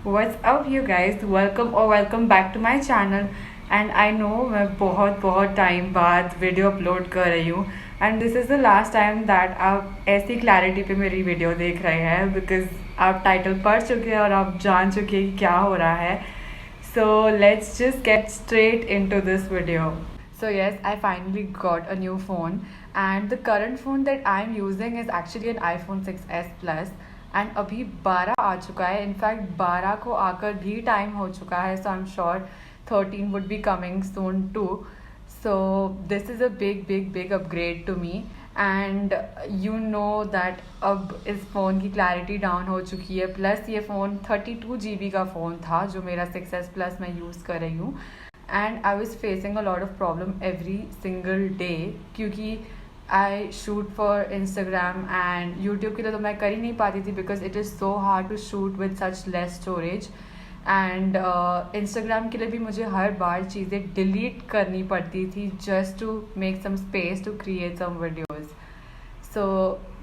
What's up you guys? Welcome back to my channel. And I know मैं बहुत time बाद video upload कर रही हूँ and this is the last time that आप ऐसी क्लैरिटी पे मेरी वीडियो देख रहे हैं बिकॉज आप टाइटल पढ़ चुके हैं और आप जान चुके हैं कि क्या हो रहा है. So let's just get straight into this video. So yes, I finally got a new phone and the current phone that I'm using is actually an iPhone 6s Plus and अभी 12 आ चुका है. इनफैक्ट 12 को आकर भी time हो चुका है. So I'm sure 13 would be coming soon too. So this is a big upgrade to me. And you know that अब इस फ़ोन की क्लैरिटी डाउन हो चुकी है. प्लस ये फ़ोन 32 GB का फ़ोन था जो मेरा 6s Plus मैं यूज़ कर रही हूँ. And I was facing a lot of problem every single day क्योंकि I shoot for Instagram and YouTube के लिए तो मैं कर ही नहीं पाती थी because it is so hard to shoot with such less storage. And Instagram के लिए भी मुझे हर बार चीज़ें डिलीट करनी पड़ती थी just to make some space to create some videos. So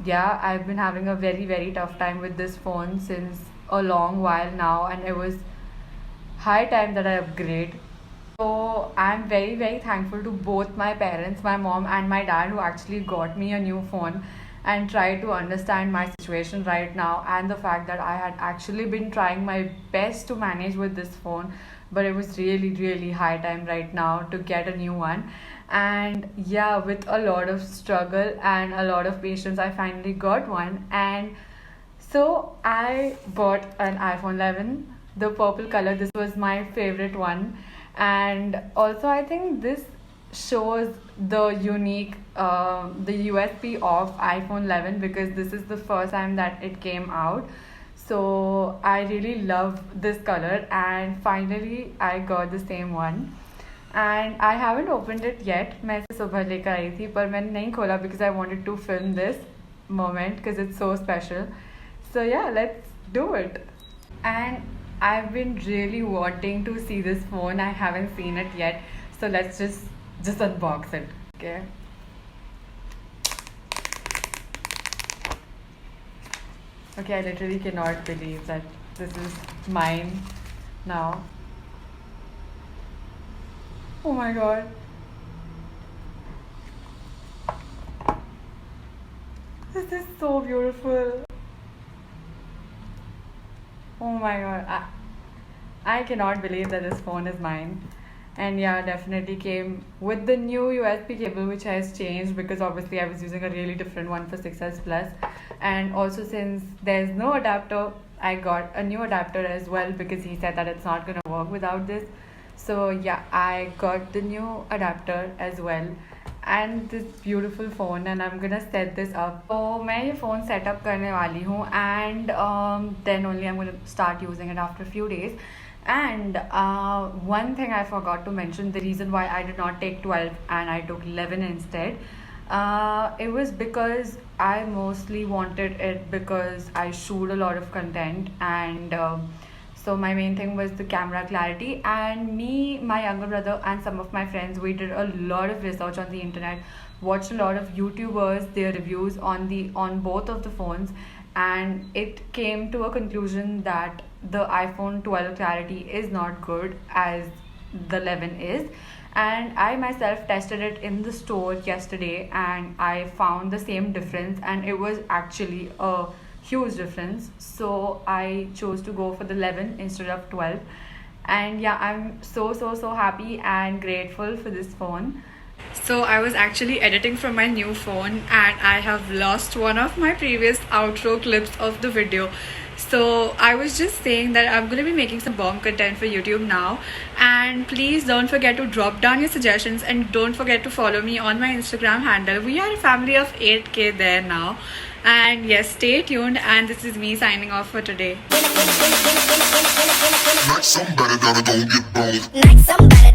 yeah, I've been having a very tough time with this phone since a long while now and it was high time that I upgrade. So I'm very thankful to both my parents, my mom and my dad, who actually got me a new phone and tried to understand my situation right now and the fact that I had actually been trying my best to manage with this phone, but it was really high time right now to get a new one. And yeah, with a lot of struggle and a lot of patience, I finally got one. And so I bought an iPhone 11, the purple color. This was my favorite one. And also I think this shows the unique the USP of iPhone 11 because this is the first time that it came out. So I really love this color and finally I got the same one. And I haven't opened it yet. मैं इसे सुबह लेकर आई थी पर मैंने नहीं खोला because I wanted to film this moment because it's so special. So yeah, let's do it. And I've been really wanting to see this phone. I haven't seen it yet. So let's just unbox it. Okay. Okay, I literally cannot believe that this is mine now. Oh my god. This is so beautiful. Oh my god. I cannot believe that this phone is mine. And yeah, definitely came with the new USB cable which has changed because obviously I was using a really different one for 6s Plus. And also since there's no adapter, I got a new adapter as well because he said that it's not gonna work without this. So yeah, I got the new adapter as well and this beautiful phone and I'm gonna set this up. So मैं ये phone set up करने वाली हूँ and then only I'm gonna start using it after a few days. And one thing I forgot to mention, the reason why I did not take 12 and I took 11 instead, it was because I mostly wanted it because I shoot a lot of content and so my main thing was the camera clarity. And me, my younger brother and some of my friends, we did a lot of research on the internet, watched a lot of YouTubers, their reviews on both of the phones, and it came to a conclusion that the iPhone 12 clarity is not good as the 11 is. And I myself tested it in the store yesterday and I found the same difference and it was actually a huge difference. So I chose to go for the 11 instead of 12. And yeah, I'm so happy and grateful for this phone. So I was actually editing from my new phone and I have lost one of my previous outro clips of the video. So I was just saying that I'm going to be making some bomb content for YouTube now, and please don't forget to drop down your suggestions and don't forget to follow me on my Instagram handle. We are a family of 8k there now. And yes, stay tuned, and this is me signing off for today. Like somebody gotta go get bold. Like somebody